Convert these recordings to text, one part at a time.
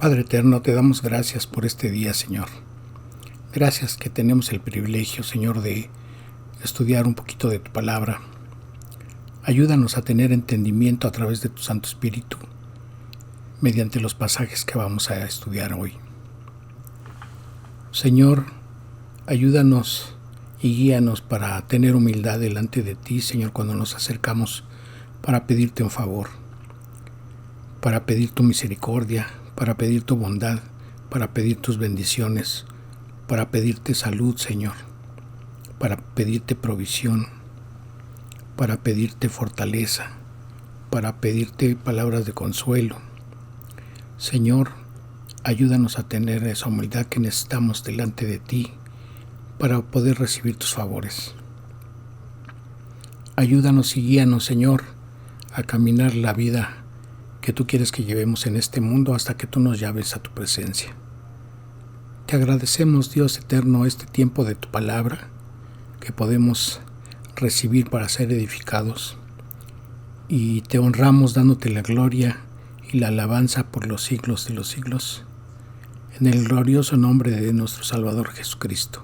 Padre eterno, te damos gracias por este día, Señor. Gracias que tenemos el privilegio, Señor, de estudiar un poquito de tu palabra. Ayúdanos a tener entendimiento a través de tu Santo Espíritu, mediante los pasajes que vamos a estudiar hoy. Señor, ayúdanos y guíanos para tener humildad delante de ti, Señor, cuando nos acercamos para pedirte un favor, para pedir tu misericordia, para pedir tu bondad, para pedir tus bendiciones, para pedirte salud, Señor, para pedirte provisión, para pedirte fortaleza, para pedirte palabras de consuelo. Señor, ayúdanos a tener esa humildad que necesitamos delante de ti para poder recibir tus favores. Ayúdanos y guíanos, Señor, a caminar la vida que tú quieres que llevemos en este mundo hasta que tú nos llames a tu presencia. Te agradecemos, Dios eterno, este tiempo de tu palabra que podemos recibir para ser edificados, y te honramos dándote la gloria y la alabanza por los siglos de los siglos, en el glorioso nombre de nuestro Salvador Jesucristo.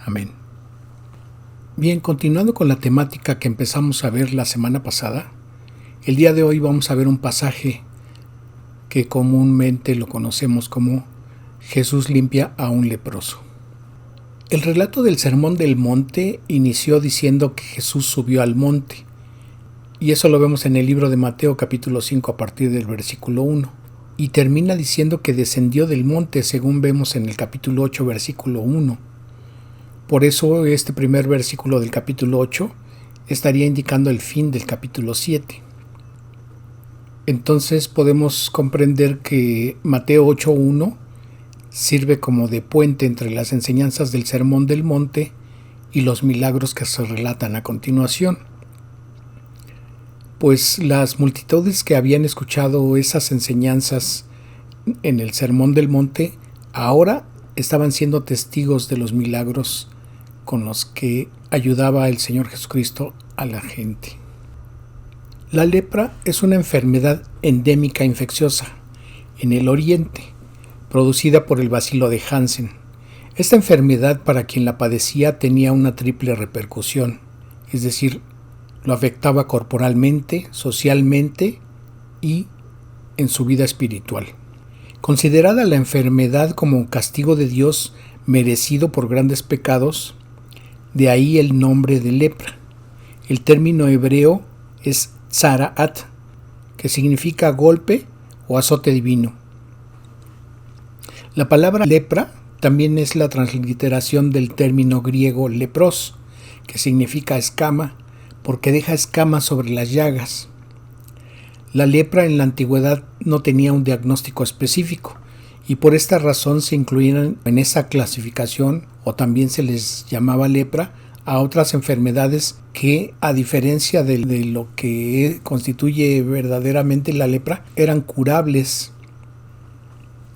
Amén. Bien, continuando con la temática que empezamos a ver la semana pasada, el día de hoy vamos a ver un pasaje que comúnmente lo conocemos como Jesús limpia a un leproso. El relato del Sermón del Monte inició diciendo que Jesús subió al monte, y eso lo vemos en el libro de Mateo capítulo 5 a partir del versículo 1, y termina diciendo que descendió del monte según vemos en el capítulo 8 versículo 1. Por eso este primer versículo del capítulo 8 estaría indicando el fin del capítulo 7. Entonces podemos comprender que Mateo 8:1 sirve como de puente entre las enseñanzas del Sermón del Monte y los milagros que se relatan a continuación. Pues las multitudes que habían escuchado esas enseñanzas en el Sermón del Monte ahora estaban siendo testigos de los milagros con los que ayudaba el Señor Jesucristo a la gente. La lepra es una enfermedad endémica infecciosa en el Oriente, producida por el bacilo de Hansen. Esta enfermedad, para quien la padecía, tenía una triple repercusión, es decir, lo afectaba corporalmente, socialmente y en su vida espiritual. Considerada la enfermedad como un castigo de Dios merecido por grandes pecados, de ahí el nombre de lepra. El término hebreo es Tzaraat, que significa golpe o azote divino. La palabra lepra también es la transliteración del término griego lepros, que significa escama, porque deja escamas sobre las llagas. La lepra en la antigüedad no tenía un diagnóstico específico, y por esta razón se incluían en esa clasificación, o también se les llamaba lepra, a otras enfermedades que, a diferencia de lo que constituye verdaderamente la lepra, eran curables.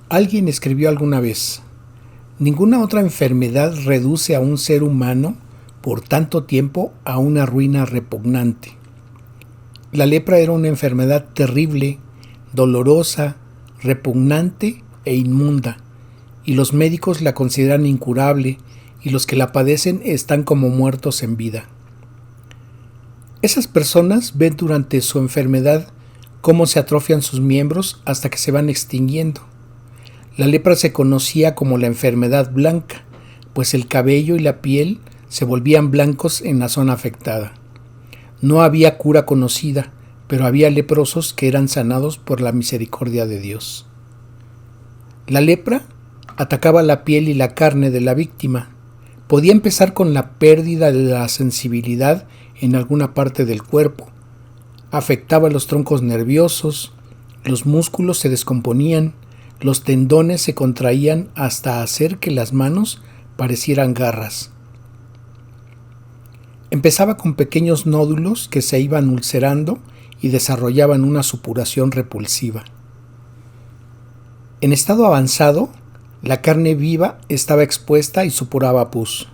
Alguien escribió alguna vez: ninguna otra enfermedad reduce a un ser humano por tanto tiempo a una ruina repugnante. La lepra era una enfermedad terrible, dolorosa, repugnante e inmunda, y los médicos la consideran incurable, y los que la padecen están como muertos en vida. Esas personas ven durante su enfermedad cómo se atrofian sus miembros hasta que se van extinguiendo. La lepra se conocía como la enfermedad blanca, pues el cabello y la piel se volvían blancos en la zona afectada. No había cura conocida, pero había leprosos que eran sanados por la misericordia de Dios. La lepra atacaba la piel y la carne de la víctima. Podía empezar con la pérdida de la sensibilidad en alguna parte del cuerpo. Afectaba los troncos nerviosos, los músculos se descomponían, los tendones se contraían hasta hacer que las manos parecieran garras. Empezaba con pequeños nódulos que se iban ulcerando y desarrollaban una supuración repulsiva. En estado avanzado, la carne viva estaba expuesta y supuraba pus.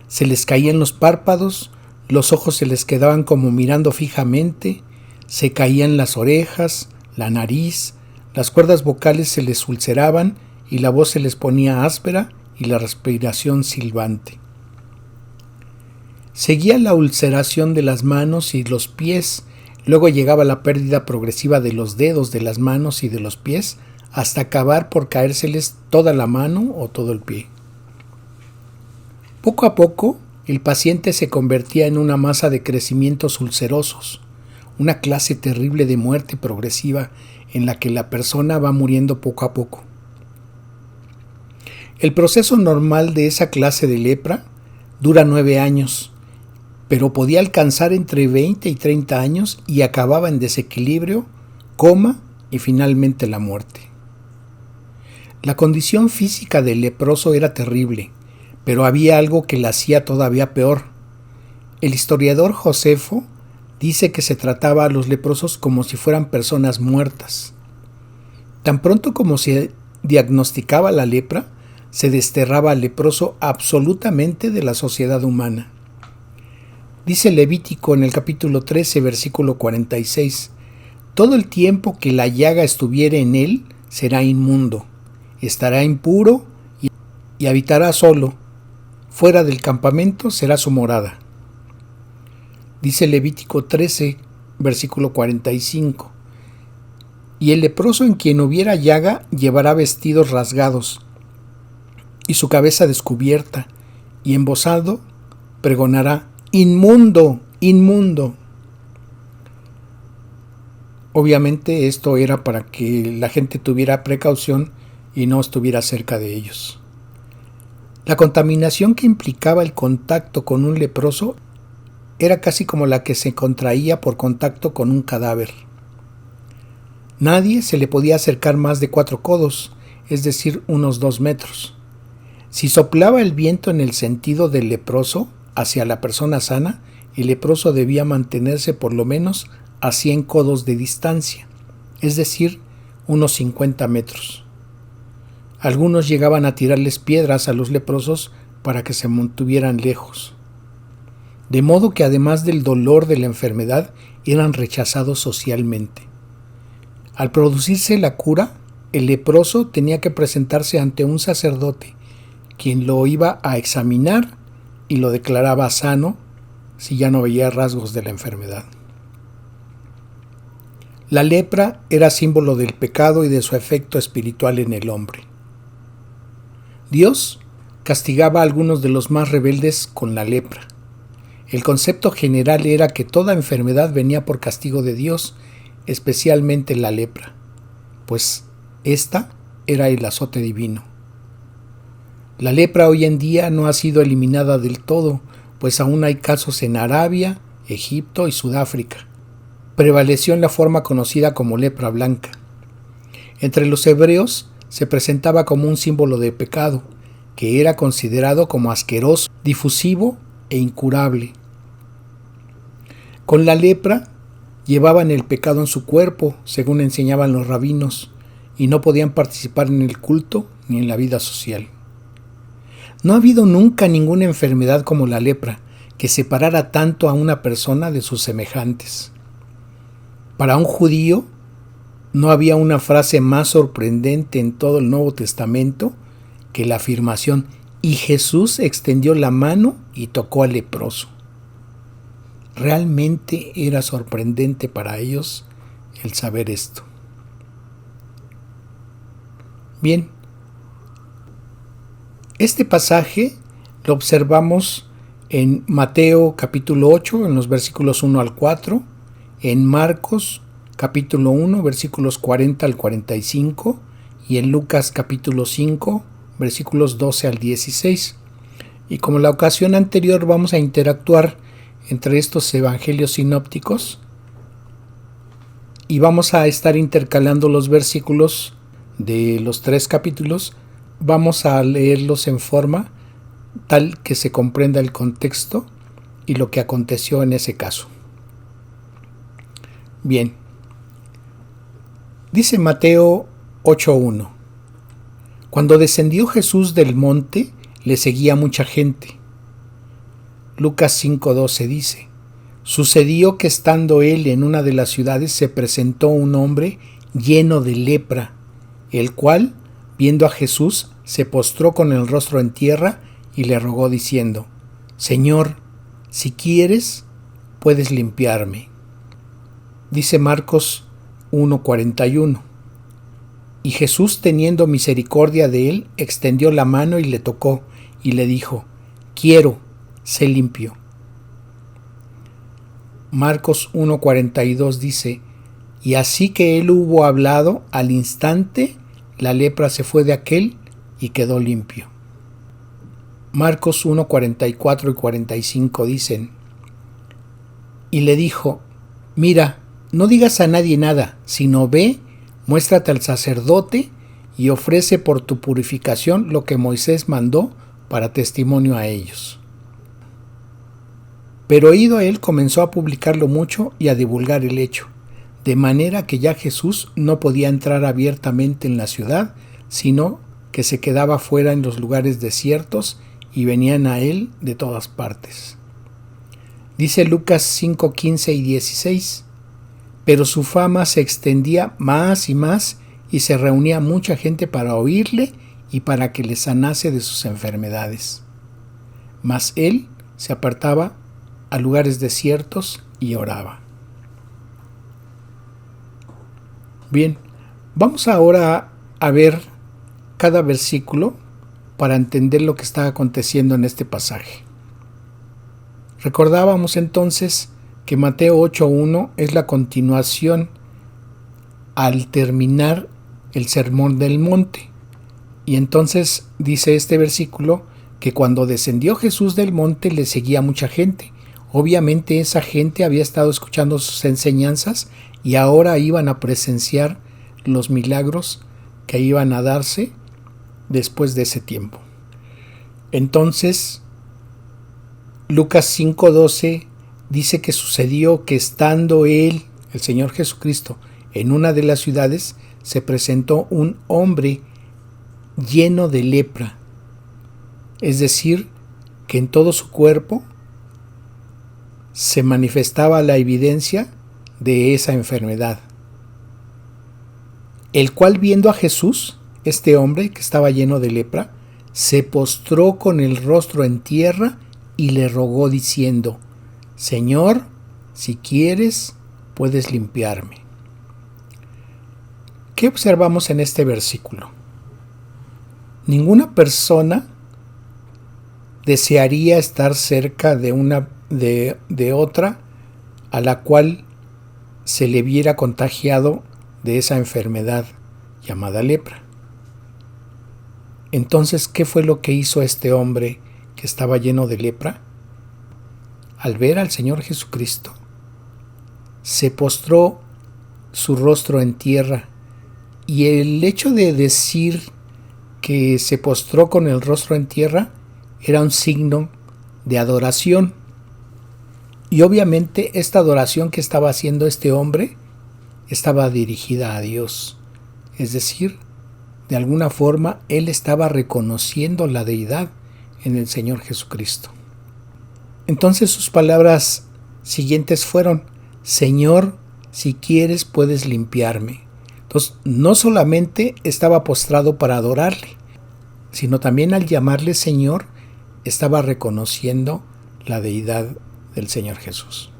Se les caían los párpados, los ojos se les quedaban como mirando fijamente, se caían las orejas, la nariz, Las cuerdas vocales se les ulceraban y la voz se les ponía áspera y la respiración silbante. Seguía la ulceración de las manos y los pies, luego llegaba la pérdida progresiva de los dedos de las manos y de los pies, hasta acabar por caérseles toda la mano o todo el pie. Poco a poco, el paciente se convertía en una masa de crecimientos ulcerosos, una clase terrible de muerte progresiva en la que la persona va muriendo poco a poco. El proceso normal de esa clase de lepra dura 9 años, pero podía alcanzar entre 20 y 30 años y acababa en desequilibrio, coma y finalmente la muerte. La condición física del leproso era terrible, pero había algo que la hacía todavía peor. El historiador Josefo dice que se trataba a los leprosos como si fueran personas muertas. Tan pronto como se diagnosticaba la lepra, se desterraba al leproso absolutamente de la sociedad humana. Dice Levítico en el capítulo 13, versículo 46, «Todo el tiempo que la llaga estuviere en él será inmundo, estará impuro y habitará solo. Fuera del campamento será su morada». Dice Levítico 13, versículo 45, «Y el leproso en quien hubiera llaga llevará vestidos rasgados y su cabeza descubierta, y embozado pregonará: ¡Inmundo! ¡Inmundo!». Obviamente esto era para que la gente tuviera precaución y no estuviera cerca de ellos. La contaminación que implicaba el contacto con un leproso era casi como la que se contraía por contacto con un cadáver. Nadie se le podía acercar más de 4 codos, es decir, unos 2 metros. Si soplaba el viento en el sentido del leproso hacia la persona sana, el leproso debía mantenerse por lo menos a 100 codos de distancia, es decir, unos 50 metros. Algunos llegaban a tirarles piedras a los leprosos para que se mantuvieran lejos. De modo que además del dolor de la enfermedad, eran rechazados socialmente. Al producirse la cura, el leproso tenía que presentarse ante un sacerdote, quien lo iba a examinar y lo declaraba sano si ya no veía rasgos de la enfermedad. La lepra era símbolo del pecado y de su efecto espiritual en el hombre. Dios castigaba a algunos de los más rebeldes con la lepra. El concepto general era que toda enfermedad venía por castigo de Dios, especialmente la lepra, pues esta era el azote divino. La lepra hoy en día no ha sido eliminada del todo, pues aún hay casos en Arabia, Egipto y Sudáfrica. Prevaleció en la forma conocida como lepra blanca. Entre los hebreos se presentaba como un símbolo de pecado, que era considerado como asqueroso, difusivo e incurable. Con la lepra llevaban el pecado en su cuerpo, según enseñaban los rabinos, y no podían participar en el culto ni en la vida social. No ha habido nunca ninguna enfermedad como la lepra que separara tanto a una persona de sus semejantes. Para un judío, no había una frase más sorprendente en todo el Nuevo Testamento que la afirmación: «Y Jesús extendió la mano y tocó al leproso». Realmente era sorprendente para ellos el saber esto. Bien, este pasaje lo observamos en Mateo capítulo 8, en los versículos 1 al 4, en Marcos capítulo 1, versículos 40 al 45, y en Lucas capítulo 5, versículos 12 al 16. Y como la ocasión anterior, vamos a interactuar entre estos evangelios sinópticos y vamos a estar intercalando los versículos de los 3 capítulos. Vamos a leerlos en forma tal que se comprenda el contexto y lo que aconteció en ese caso. Bien, dice Mateo 8:1: Cuando descendió Jesús del monte, le seguía mucha gente. Lucas 5:12 dice: Sucedió que estando él en una de las ciudades se presentó un hombre lleno de lepra, el cual, viendo a Jesús, se postró con el rostro en tierra y le rogó diciendo: Señor, si quieres, puedes limpiarme. Dice Marcos 1:41. Y Jesús, teniendo misericordia de él, extendió la mano y le tocó, y le dijo: Quiero, sé limpio. Marcos 1:42 dice: Y así que él hubo hablado, al instante la lepra se fue de aquél y quedó limpio. Marcos 1:44 y 45 dicen: Y le dijo: Mira, no digas a nadie nada, sino ve, muéstrate al sacerdote y ofrece por tu purificación lo que Moisés mandó para testimonio a ellos. Pero oído él, comenzó a publicarlo mucho y a divulgar el hecho, de manera que ya Jesús no podía entrar abiertamente en la ciudad, sino que se quedaba fuera en los lugares desiertos y venían a él de todas partes. Dice Lucas 5:15 y 16: Pero su fama se extendía más y más, y se reunía mucha gente para oírle y para que le sanase de sus enfermedades. Mas él se apartaba a lugares desiertos y oraba. Bien, vamos ahora a ver cada versículo para entender lo que está aconteciendo en este pasaje. Recordábamos entonces que Mateo 8:1 es la continuación al terminar el Sermón del Monte. Y entonces dice este versículo que cuando descendió Jesús del monte le seguía mucha gente. Obviamente esa gente había estado escuchando sus enseñanzas y ahora iban a presenciar los milagros que iban a darse después de ese tiempo. Entonces, Lucas 5:12 dice que sucedió que estando él, el Señor Jesucristo, en una de las ciudades, se presentó un hombre lleno de lepra, es decir, que en todo su cuerpo se manifestaba la evidencia de esa enfermedad, el cual, viendo a Jesús, este hombre que estaba lleno de lepra, se postró con el rostro en tierra y le rogó diciendo: Señor, si quieres, puedes limpiarme. ¿Qué observamos en este versículo? Ninguna persona desearía estar cerca de otra a la cual se le viera contagiado de esa enfermedad llamada lepra. Entonces, ¿qué fue lo que hizo este hombre que estaba lleno de lepra? Al ver al Señor Jesucristo, se postró su rostro en tierra, y el hecho de decir que se postró con el rostro en tierra era un signo de adoración. Y obviamente esta adoración que estaba haciendo este hombre estaba dirigida a Dios. Es decir, de alguna forma él estaba reconociendo la deidad en el Señor Jesucristo. Entonces sus palabras siguientes fueron: Señor, si quieres puedes limpiarme. Entonces no solamente estaba postrado para adorarle, sino también al llamarle Señor estaba reconociendo la deidad del Señor Jesús.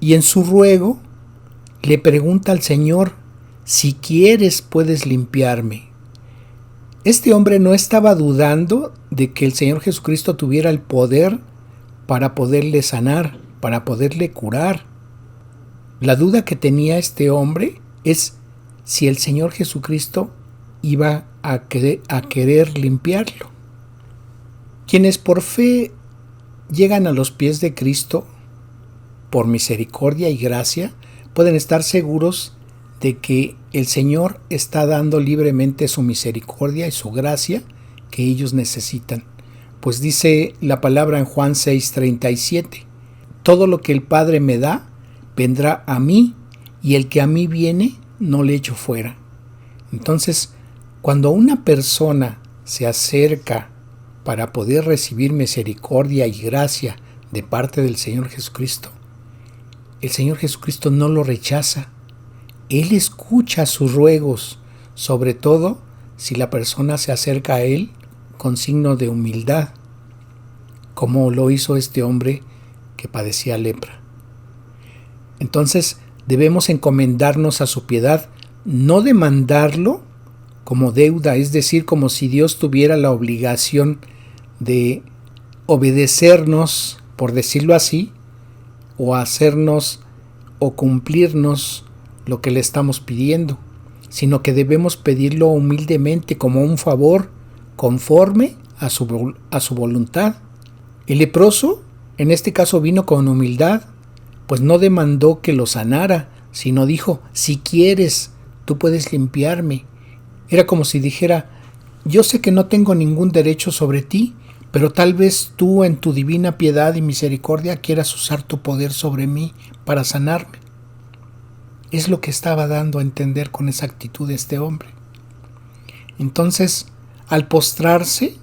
Y en su ruego le pregunta al Señor: si quieres puedes limpiarme. Este hombre no estaba dudando de que el Señor Jesucristo tuviera el poder para poderle sanar, para poderle curar. La duda que tenía este hombre es si el Señor Jesucristo iba a querer limpiarlo. Quienes por fe llegan a los pies de Cristo, por misericordia y gracia, pueden estar seguros de que el Señor está dando libremente su misericordia y su gracia que ellos necesitan. Pues dice la palabra en Juan 6:37: todo lo que el Padre me da, vendrá a mí, y el que a mí viene, no le echo fuera. Entonces, cuando una persona se acerca para poder recibir misericordia y gracia de parte del Señor Jesucristo, el Señor Jesucristo no lo rechaza, Él escucha sus ruegos, sobre todo si la persona se acerca a Él con signo de humildad, como lo hizo este hombre que padecía lepra. Entonces debemos encomendarnos a su piedad, no demandarlo como deuda, es decir, como si Dios tuviera la obligación de obedecernos, por decirlo así, o hacernos o cumplirnos lo que le estamos pidiendo, sino que debemos pedirlo humildemente como un favor, conforme a su voluntad. El leproso, en este caso, vino con humildad, pues no demandó que lo sanara, sino dijo: si quieres, tú puedes limpiarme. Era como si dijera: yo sé que no tengo ningún derecho sobre ti, pero tal vez tú en tu divina piedad y misericordia quieras usar tu poder sobre mí para sanarme. Es lo que estaba dando a entender con esa actitud este hombre. Entonces, al postrarse,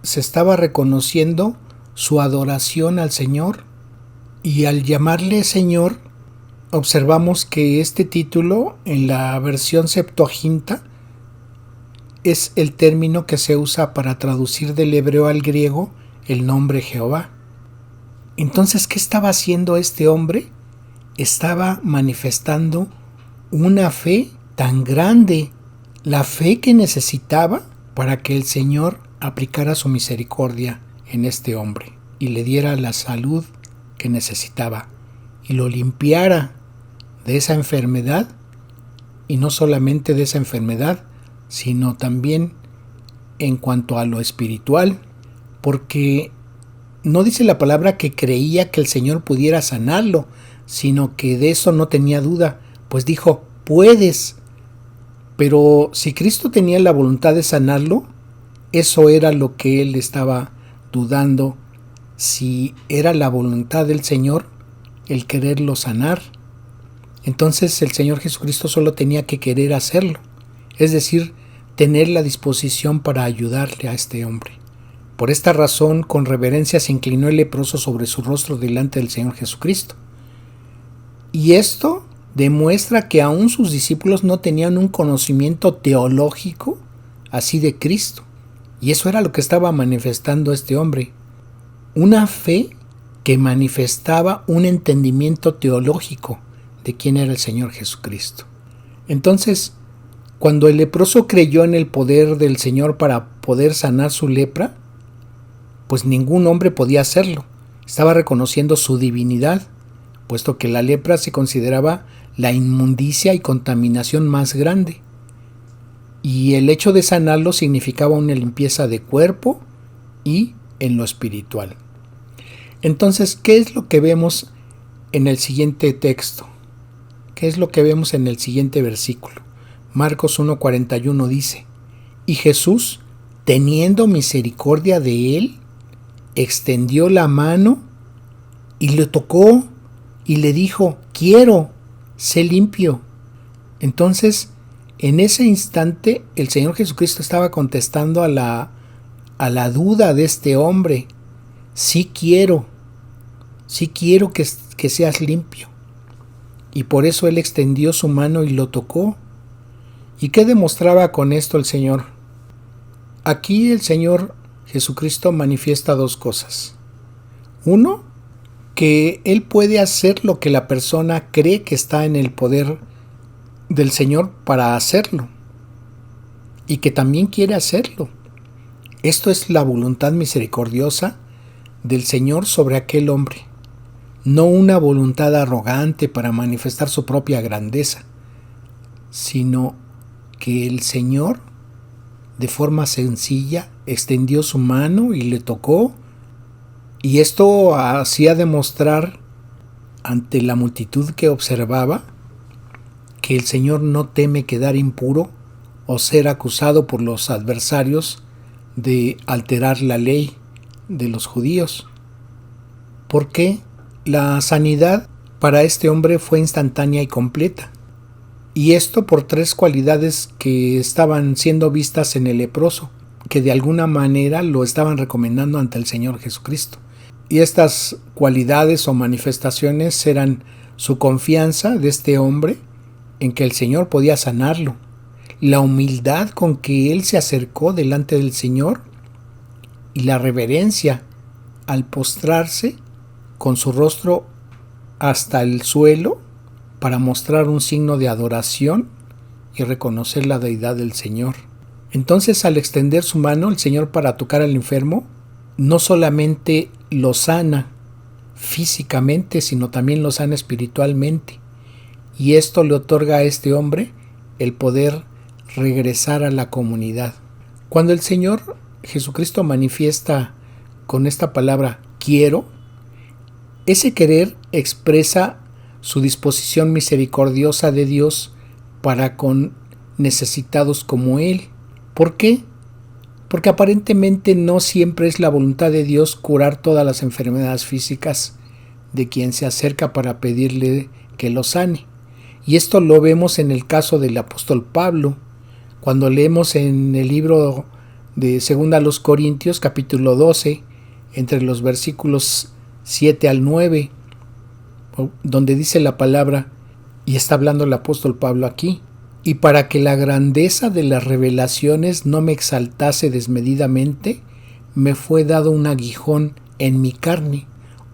se estaba reconociendo su adoración al Señor, y al llamarle Señor, observamos que este título en la versión Septuaginta es el término que se usa para traducir del hebreo al griego el nombre Jehová. Entonces, ¿qué estaba haciendo este hombre? Estaba manifestando una fe tan grande, la fe que necesitaba para que el Señor aplicara su misericordia en este hombre y le diera la salud que necesitaba y lo limpiara de esa enfermedad, y no solamente de esa enfermedad, sino también en cuanto a lo espiritual, porque no dice la palabra que creía que el Señor pudiera sanarlo, sino que de eso no tenía duda, pues dijo: puedes. Pero si Cristo tenía la voluntad de sanarlo, eso era lo que él estaba dudando, si era la voluntad del Señor el quererlo sanar. Entonces el Señor Jesucristo solo tenía que querer hacerlo, es decir, tener la disposición para ayudarle a este hombre. Por esta razón, con reverencia se inclinó el leproso sobre su rostro delante del Señor Jesucristo. Y esto demuestra que aún sus discípulos no tenían un conocimiento teológico así de Cristo. Y eso era lo que estaba manifestando este hombre. Una fe que manifestaba un entendimiento teológico de quién era el Señor Jesucristo. Entonces, cuando el leproso creyó en el poder del Señor para poder sanar su lepra, pues ningún hombre podía hacerlo. Estaba reconociendo su divinidad, puesto que la lepra se consideraba la inmundicia y contaminación más grande. Y el hecho de sanarlo significaba una limpieza de cuerpo y en lo espiritual. Entonces, ¿qué es lo que vemos en el siguiente texto? ¿Qué es lo que vemos en el siguiente versículo? Marcos 1:41 dice: y Jesús, teniendo misericordia de él, extendió la mano y le tocó y le dijo: quiero, sé limpio. Entonces, en ese instante, el Señor Jesucristo estaba contestando a la duda de este hombre: sí quiero que seas limpio. Y por eso él extendió su mano y lo tocó. ¿Y qué demostraba con esto el Señor? Aquí el Señor Jesucristo manifiesta dos cosas. Uno, que Él puede hacer lo que la persona cree que está en el poder del Señor para hacerlo, y que también quiere hacerlo. Esto es la voluntad misericordiosa del Señor sobre aquel hombre, no una voluntad arrogante para manifestar su propia grandeza, sino que el Señor, de forma sencilla, extendió su mano y le tocó, y esto hacía demostrar ante la multitud que observaba que el Señor no teme quedar impuro o ser acusado por los adversarios de alterar la ley de los judíos. Porque la sanidad para este hombre fue instantánea y completa. Y esto por tres cualidades que estaban siendo vistas en el leproso, que de alguna manera lo estaban recomendando ante el Señor Jesucristo. Y estas cualidades o manifestaciones eran su confianza de este hombre en que el Señor podía sanarlo, la humildad con que él se acercó delante del Señor y la reverencia al postrarse con su rostro hasta el suelo para mostrar un signo de adoración y reconocer la deidad del Señor. Entonces, al extender su mano el Señor para tocar al enfermo, no solamente lo sana físicamente, sino también lo sana espiritualmente. Y esto le otorga a este hombre el poder regresar a la comunidad. Cuando el Señor Jesucristo manifiesta con esta palabra quiero, ese querer expresa su disposición misericordiosa de Dios para con necesitados como Él. ¿Por qué? Porque aparentemente no siempre es la voluntad de Dios curar todas las enfermedades físicas de quien se acerca para pedirle que lo sane. Y esto lo vemos en el caso del apóstol Pablo, cuando leemos en el libro de 2 Corintios, capítulo 12, entre los versículos 7 al 9, donde dice la palabra, y está hablando el apóstol Pablo aquí, y para que la grandeza de las revelaciones no me exaltase desmedidamente, me fue dado un aguijón en mi carne,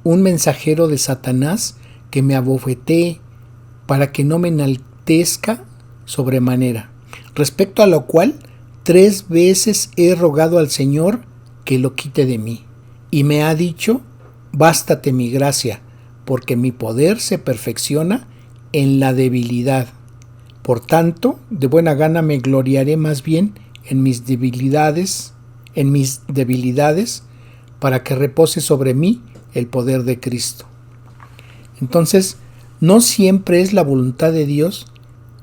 un mensajero de Satanás que me abofetee, para que no me enaltezca sobremanera. Respecto a lo cual, 3 veces he rogado al Señor que lo quite de mí. Y me ha dicho, bástate mi gracia, porque mi poder se perfecciona en la debilidad. Por tanto, de buena gana me gloriaré más bien en mis debilidades, para que repose sobre mí el poder de Cristo. Entonces, no siempre es la voluntad de Dios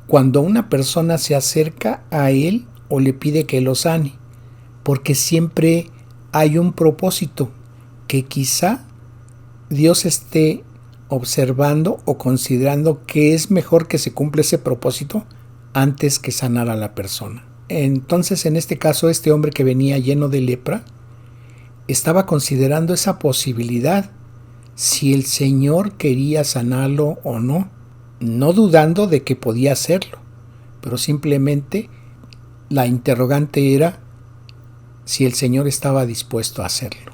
cuando una persona se acerca a Él o le pide que lo sane, porque siempre hay un propósito que quizá Dios esté observando o considerando que es mejor que se cumpla ese propósito antes que sanar a la persona. Entonces, en este caso, este hombre que venía lleno de lepra estaba considerando esa posibilidad, si el Señor quería sanarlo o no, no dudando de que podía hacerlo, pero simplemente la interrogante era si el Señor estaba dispuesto a hacerlo.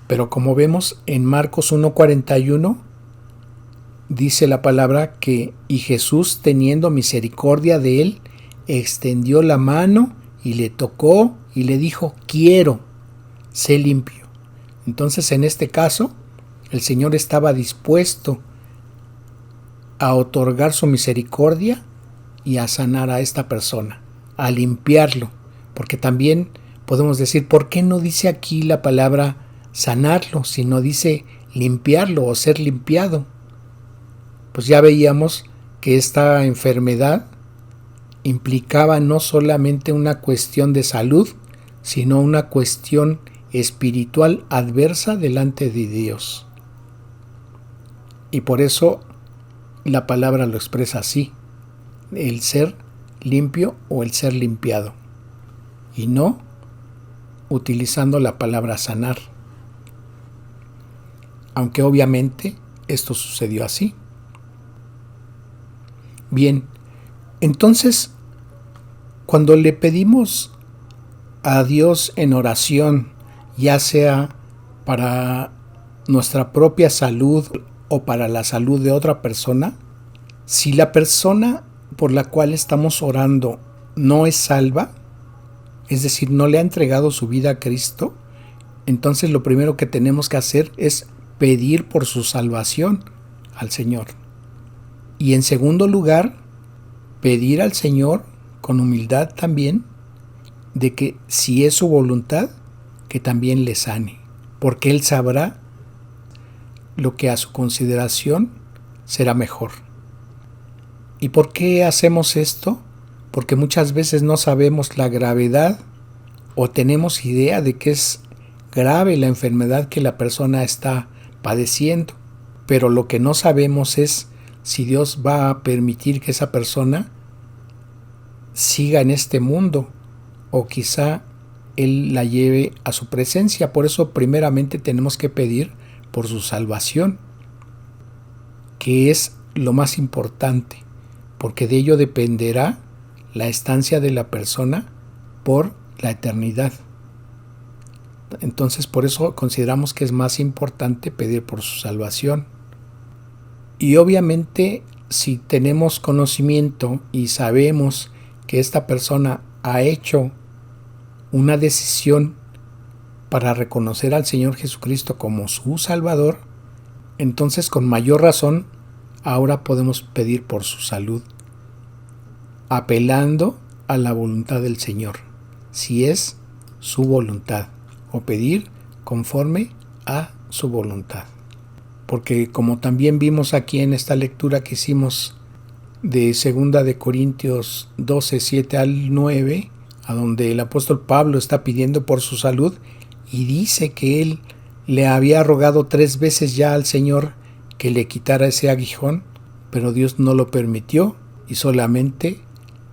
Pero como vemos en Marcos 1:41, dice la palabra que y Jesús, teniendo misericordia de él, extendió la mano y le tocó y le dijo, quiero, sé limpio. Entonces, en este caso, el Señor estaba dispuesto a otorgar su misericordia y a sanar a esta persona, a limpiarlo, porque también podemos decir, ¿por qué no dice aquí la palabra sanarlo, sino dice limpiarlo o ser limpiado? Pues ya veíamos que esta enfermedad implicaba no solamente una cuestión de salud, sino una cuestión espiritual adversa delante de Dios. Y por eso la palabra lo expresa así, el ser limpio o el ser limpiado, y no utilizando la palabra sanar. Aunque obviamente esto sucedió así. Bien, entonces, cuando le pedimos a Dios en oración, ya sea para nuestra propia salud o para la salud de otra persona, si la persona por la cual estamos orando no es salva, es decir, no le ha entregado su vida a Cristo, entonces lo primero que tenemos que hacer es pedir por su salvación al Señor. Y en segundo lugar, pedir al Señor con humildad también de que si es su voluntad, que también le sane, porque Él sabrá lo que a su consideración será mejor. ¿Y por qué hacemos esto? Porque muchas veces no sabemos la gravedad o tenemos idea de que es grave la enfermedad que la persona está padeciendo, pero lo que no sabemos es si Dios va a permitir que esa persona siga en este mundo o quizá Él la lleve a su presencia. Por eso primeramente tenemos que pedir por su salvación, que es lo más importante, porque de ello dependerá la estancia de la persona por la eternidad. Entonces, por eso consideramos que es más importante pedir por su salvación. Y obviamente, si tenemos conocimiento y sabemos que esta persona ha hecho una decisión para reconocer al Señor Jesucristo como su Salvador, entonces con mayor razón ahora podemos pedir por su salud, apelando a la voluntad del Señor, si es su voluntad, o pedir conforme a su voluntad. Porque como también vimos aquí en esta lectura que hicimos de 2 de Corintios 12, 7 al 9, a donde el apóstol Pablo está pidiendo por su salud y dice que él le había rogado 3 veces ya al Señor que le quitara ese aguijón, pero Dios no lo permitió y solamente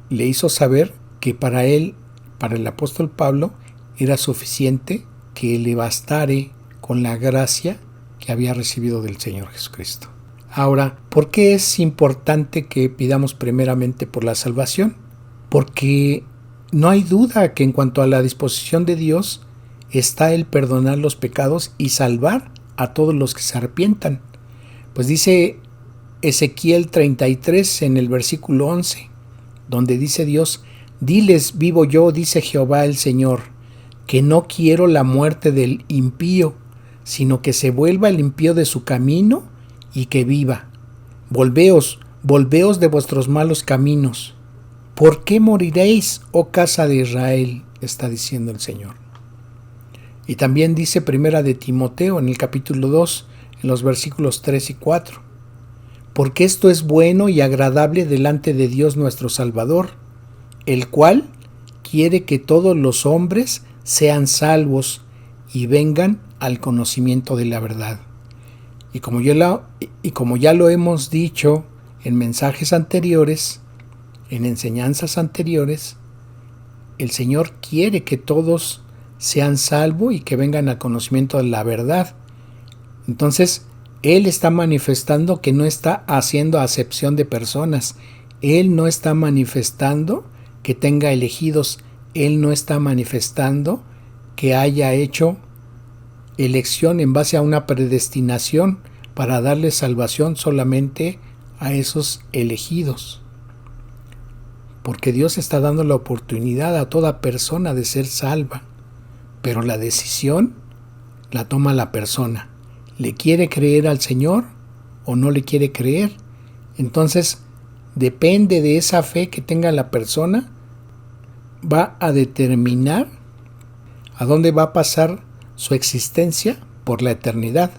le hizo saber que para él, para el apóstol Pablo, era suficiente que le bastare con la gracia que había recibido del Señor Jesucristo. Ahora, ¿por qué es importante que pidamos primeramente por la salvación? Porque no hay duda que en cuanto a la disposición de Dios está el perdonar los pecados y salvar a todos los que se arrepientan. Pues dice Ezequiel 33 en el versículo 11, donde dice Dios: diles, vivo yo, dice Jehová el Señor, que no quiero la muerte del impío, sino que se vuelva el impío de su camino y que viva. Volveos de vuestros malos caminos. ¿Por qué moriréis, oh casa de Israel?, está diciendo el Señor. Y también dice Primera de Timoteo en el capítulo 2, en los versículos 3 y 4. Porque esto es bueno y agradable delante de Dios nuestro Salvador, el cual quiere que todos los hombres sean salvos y vengan al conocimiento de la verdad. Y como ya lo hemos dicho en mensajes anteriores, en enseñanzas anteriores, el Señor quiere que todos sean salvos y que vengan al conocimiento de la verdad. Entonces, Él está manifestando que no está haciendo acepción de personas. Él no está manifestando que tenga elegidos. Él no está manifestando que haya hecho elección en base a una predestinación para darle salvación solamente a esos elegidos. Porque Dios está dando la oportunidad a toda persona de ser salva, pero la decisión la toma la persona. ¿Le quiere creer al Señor o no le quiere creer? Entonces, depende de esa fe que tenga la persona, va a determinar a dónde va a pasar su existencia por la eternidad.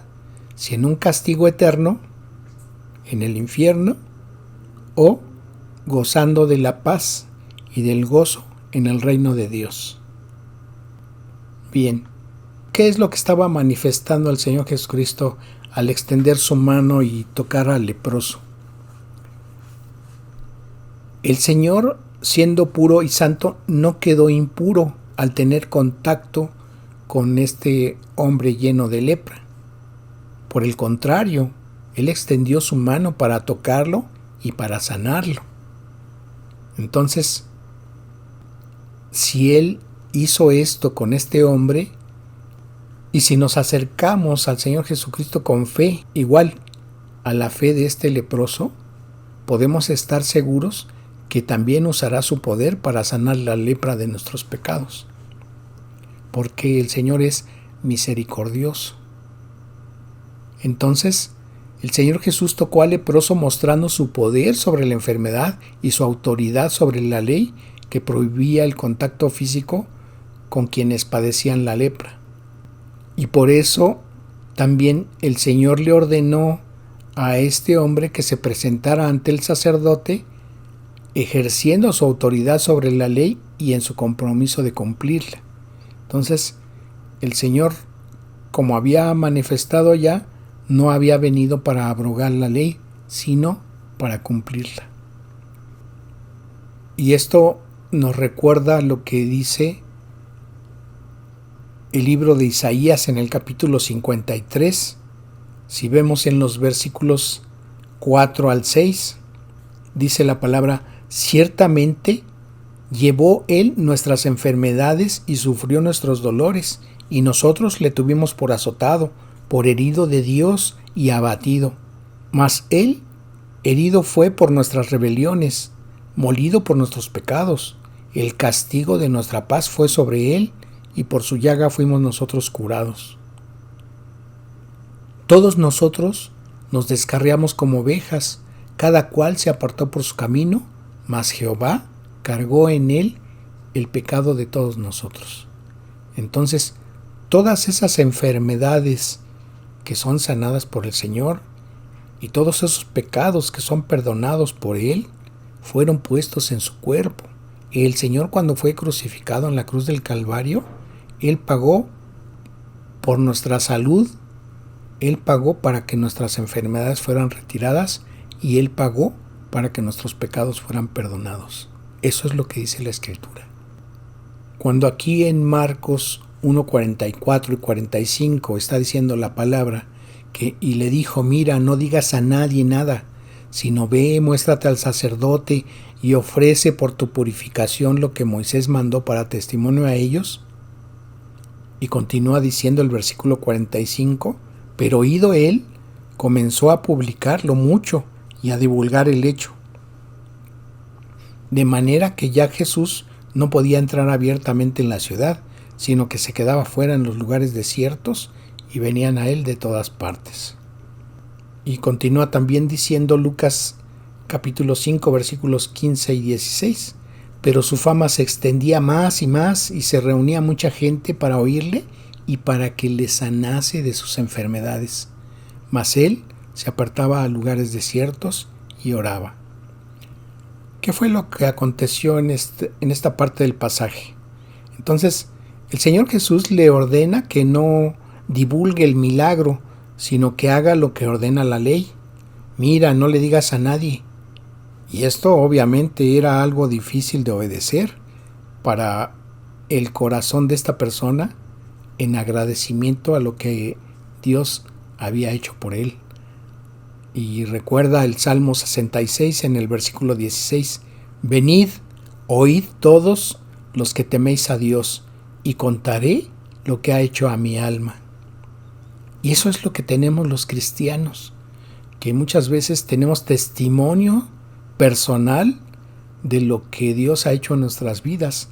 Si en un castigo eterno, en el infierno, o gozando de la paz y del gozo en el reino de Dios. Bien, ¿qué es lo que estaba manifestando el Señor Jesucristo al extender su mano y tocar al leproso? El Señor, siendo puro y santo, no quedó impuro al tener contacto con este hombre lleno de lepra. Por el contrario, Él extendió su mano para tocarlo y para sanarlo. Entonces, si Él hizo esto con este hombre, y si nos acercamos al Señor Jesucristo con fe, igual a la fe de este leproso, podemos estar seguros que también usará su poder para sanar la lepra de nuestros pecados. Porque el Señor es misericordioso. Entonces, el Señor Jesús tocó al leproso mostrando su poder sobre la enfermedad y su autoridad sobre la ley que prohibía el contacto físico con quienes padecían la lepra. Y por eso también el Señor le ordenó a este hombre que se presentara ante el sacerdote, ejerciendo su autoridad sobre la ley y en su compromiso de cumplirla. Entonces, el Señor, como había manifestado ya, no había venido para abrogar la ley, sino para cumplirla. Y esto nos recuerda lo que dice el libro de Isaías en el capítulo 53. Si vemos en los versículos 4 al 6, dice la palabra, ciertamente llevó Él nuestras enfermedades y sufrió nuestros dolores, y nosotros le tuvimos por azotado, por herido de Dios y abatido. Mas Él herido fue por nuestras rebeliones, molido por nuestros pecados. El castigo de nuestra paz fue sobre Él, y por su llaga fuimos nosotros curados. Todos nosotros nos descarriamos como ovejas, cada cual se apartó por su camino, mas Jehová cargó en Él el pecado de todos nosotros. Entonces, todas esas enfermedades que son sanadas por el Señor y todos esos pecados que son perdonados por Él fueron puestos en su cuerpo. El Señor, cuando fue crucificado en la cruz del Calvario, Él pagó por nuestra salud, Él pagó para que nuestras enfermedades fueran retiradas y Él pagó para que nuestros pecados fueran perdonados. Eso es lo que dice la Escritura. Cuando aquí en Marcos 1:44 y 45 está diciendo la palabra y le dijo, mira, no digas a nadie nada, sino ve, muéstrate al sacerdote y ofrece por tu purificación lo que Moisés mandó para testimonio a ellos. Y continúa diciendo el versículo 45, pero oído él, comenzó a publicarlo mucho y a divulgar el hecho. De manera que ya Jesús no podía entrar abiertamente en la ciudad, sino que se quedaba fuera en los lugares desiertos y venían a él de todas partes. Y continúa también diciendo Lucas capítulo 5 versículos 15 y 16. Pero su fama se extendía más y se reunía mucha gente para oírle y para que le sanase de sus enfermedades. Mas él se apartaba a lugares desiertos y oraba. ¿Qué fue lo que aconteció en esta parte del pasaje? Entonces, el Señor Jesús le ordena que no divulgue el milagro, sino que haga lo que ordena la ley. Mira, no le digas a nadie. Y esto obviamente era algo difícil de obedecer para el corazón de esta persona en agradecimiento a lo que Dios había hecho por él. Y recuerda el Salmo 66 en el versículo 16. Venid, oíd todos los que teméis a Dios, y contaré lo que ha hecho a mi alma. Y eso es lo que tenemos los cristianos, que muchas veces tenemos testimonio personal de lo que Dios ha hecho en nuestras vidas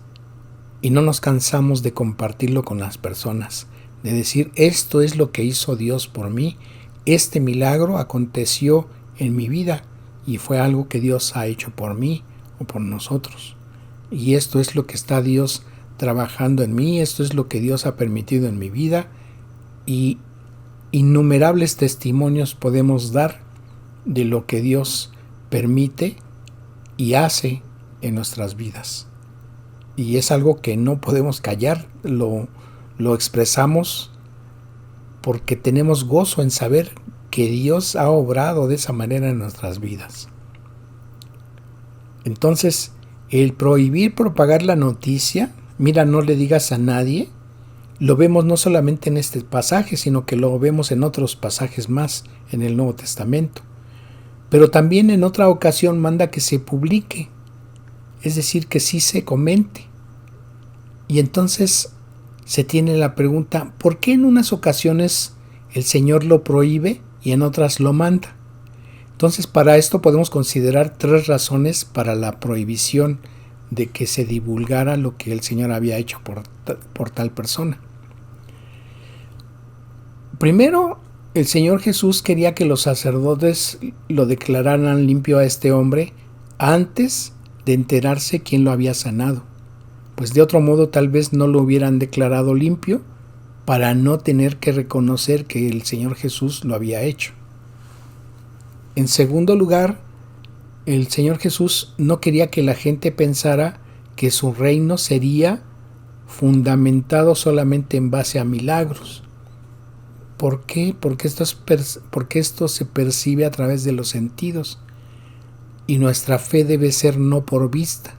y no nos cansamos de compartirlo con las personas, de decir, esto es lo que hizo Dios por mí, este milagro aconteció en mi vida y fue algo que Dios ha hecho por mí o por nosotros. Y esto es lo que está Dios trabajando en mí, esto es lo que Dios ha permitido en mi vida, y innumerables testimonios podemos dar de lo que Dios permite y hace en nuestras vidas. Y es algo que no podemos callar, lo expresamos porque tenemos gozo en saber que Dios ha obrado de esa manera en nuestras vidas. Entonces, el prohibir propagar la noticia, mira, no le digas a nadie, lo vemos no solamente en este pasaje, sino que lo vemos en otros pasajes más en el Nuevo Testamento. Pero también en otra ocasión manda que se publique, es decir, que sí se comente. Y entonces se tiene la pregunta, ¿por qué en unas ocasiones el Señor lo prohíbe y en otras lo manda? Entonces, para esto podemos considerar 3 razones para la prohibición de que se divulgara lo que el Señor había hecho por tal persona. Primero, el Señor Jesús quería que los sacerdotes lo declararan limpio a este hombre antes de enterarse quién lo había sanado, pues de otro modo tal vez no lo hubieran declarado limpio para no tener que reconocer que el Señor Jesús lo había hecho. En segundo lugar, el Señor Jesús no quería que la gente pensara que su reino sería fundamentado solamente en base a milagros. ¿Por qué? Porque esto se percibe a través de los sentidos y nuestra fe debe ser no por vista.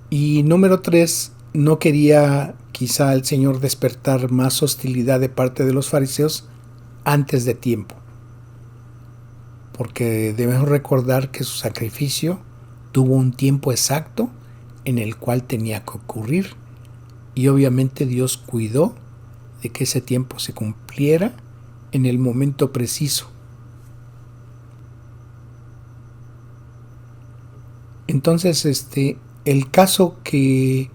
Y número 3, no quería quizá el Señor despertar más hostilidad de parte de los fariseos antes de tiempo. porque debemos recordar que su sacrificio tuvo un tiempo exacto en el cual tenía que ocurrir, y obviamente Dios cuidó de que ese tiempo se cumpliera en el momento preciso. Entonces, el caso que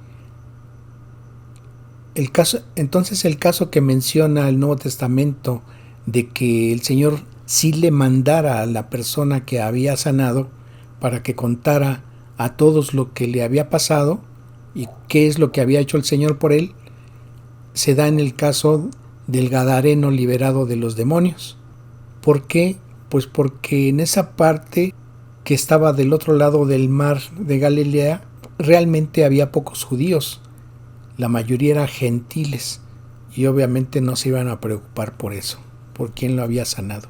menciona el Nuevo Testamento de que el Señor sí le mandara a la persona que había sanado para que contara a todos lo que le había pasado y qué es lo que había hecho el Señor por él, se da en el caso del Gadareno liberado de los demonios. ¿Por qué? Pues porque en esa parte que estaba del otro lado del mar de Galilea realmente había pocos judíos. La mayoría eran gentiles y obviamente no se iban a preocupar por eso, por quién lo había sanado.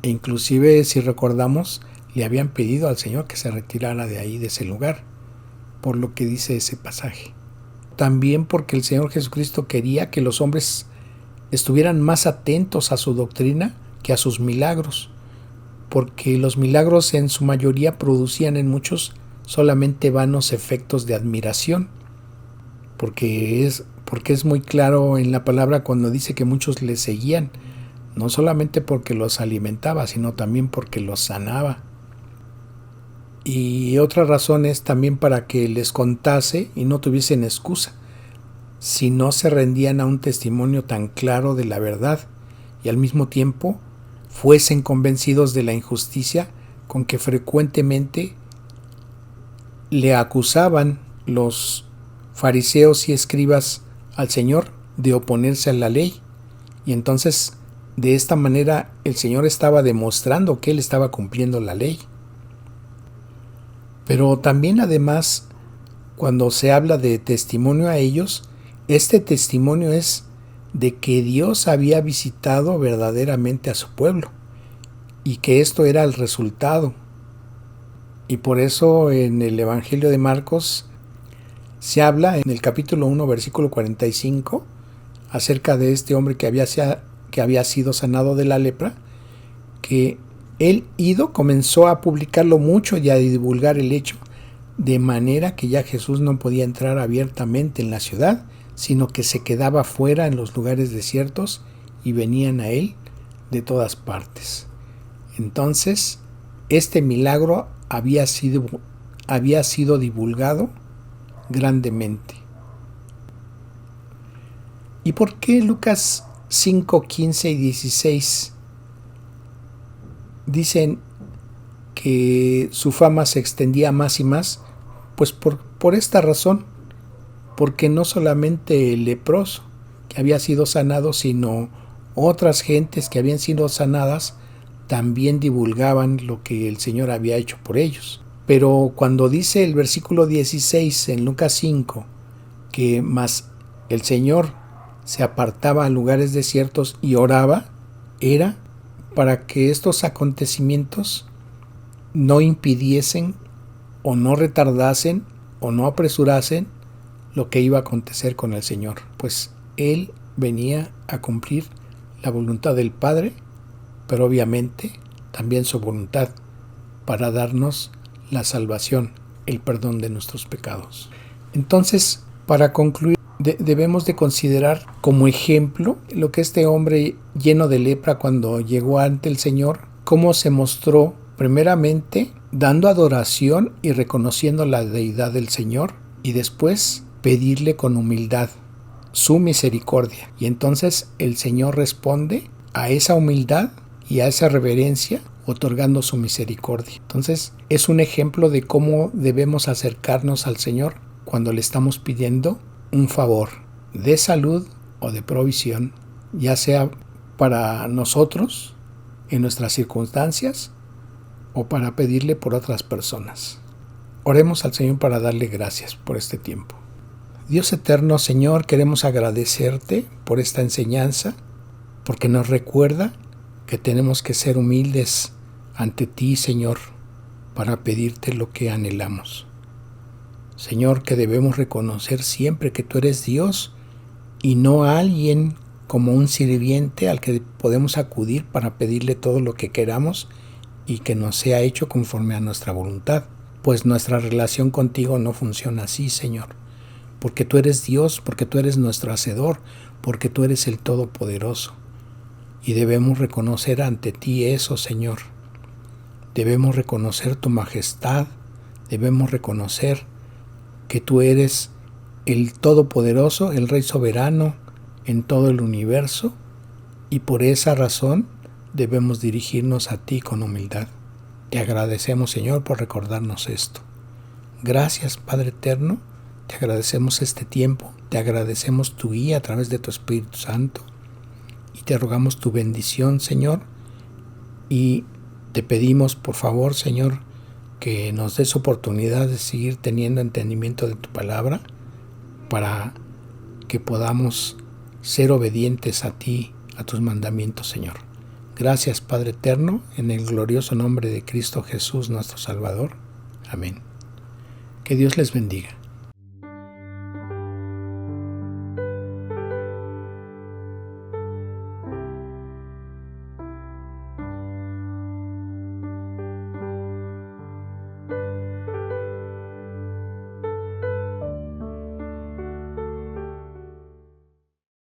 E inclusive, si recordamos, le habían pedido al Señor que se retirara de ahí, de ese lugar, por lo que dice ese pasaje. También porque el Señor Jesucristo quería que los hombres estuvieran más atentos a su doctrina que a sus milagros, porque los milagros en su mayoría producían en muchos solamente vanos efectos de admiración, porque es muy claro en la palabra cuando dice que muchos le seguían, no solamente porque los alimentaba, sino también porque los sanaba. Y otra razón es también para que les contase y no tuviesen excusa, si no se rendían a un testimonio tan claro de la verdad y al mismo tiempo fuesen convencidos de la injusticia con que frecuentemente le acusaban los fariseos y escribas al Señor de oponerse a la ley. Y entonces, de esta manera, el Señor estaba demostrando que Él estaba cumpliendo la ley. Pero también, además, cuando se habla de testimonio a ellos, este testimonio es de que Dios había visitado verdaderamente a su pueblo y que esto era el resultado. Y por eso en el Evangelio de Marcos se habla en el capítulo 1, versículo 45, acerca de este hombre que había sido sanado de la lepra, que él comenzó a publicarlo mucho y a divulgar el hecho, de manera que ya Jesús no podía entrar abiertamente en la ciudad, sino que se quedaba fuera en los lugares desiertos y venían a él de todas partes. Entonces, este milagro había sido divulgado grandemente. ¿Y por qué Lucas 5, 15 y 16 dicen que su fama se extendía más y más? Pues por esta razón, porque no solamente el leproso que había sido sanado, sino otras gentes que habían sido sanadas también divulgaban lo que el Señor había hecho por ellos. Pero cuando dice el versículo 16 en Lucas 5, que más el Señor se apartaba a lugares desiertos y oraba, era para que estos acontecimientos no impidiesen o no retardasen o no apresurasen lo que iba a acontecer con el Señor, pues Él venía a cumplir la voluntad del Padre, pero obviamente también su voluntad para darnos la salvación, el perdón de nuestros pecados. Entonces, para concluir, debemos de considerar como ejemplo lo que este hombre lleno de lepra cuando llegó ante el Señor, cómo se mostró primeramente dando adoración y reconociendo la deidad del Señor, y después pedirle con humildad su misericordia. Y entonces el Señor responde a esa humildad y a esa reverencia otorgando su misericordia. Entonces es un ejemplo de cómo debemos acercarnos al Señor cuando le estamos pidiendo un favor de salud o de provisión, ya sea para nosotros en nuestras circunstancias o para pedirle por otras personas. Oremos al Señor para darle gracias por este tiempo. Dios eterno, Señor, queremos agradecerte por esta enseñanza, porque nos recuerda que tenemos que ser humildes ante ti, Señor, para pedirte lo que anhelamos. Señor, que debemos reconocer siempre que tú eres Dios y no a alguien como un sirviente al que podemos acudir para pedirle todo lo que queramos y que nos sea hecho conforme a nuestra voluntad, pues nuestra relación contigo no funciona así, Señor, porque tú eres Dios, porque tú eres nuestro Hacedor, porque tú eres el Todopoderoso. Y debemos reconocer ante ti eso, Señor. Debemos reconocer tu majestad, debemos reconocer que tú eres el Todopoderoso, el Rey soberano en todo el universo, y por esa razón debemos dirigirnos a ti con humildad. Te agradecemos, Señor, por recordarnos esto. Gracias, Padre eterno, te agradecemos este tiempo, te agradecemos tu guía a través de tu Espíritu Santo, y te rogamos tu bendición, Señor, y te pedimos, por favor, Señor, que nos des oportunidad de seguir teniendo entendimiento de tu palabra para que podamos ser obedientes a ti, a tus mandamientos, Señor. Gracias, Padre eterno, en el glorioso nombre de Cristo Jesús, nuestro Salvador. Amén. Que Dios les bendiga.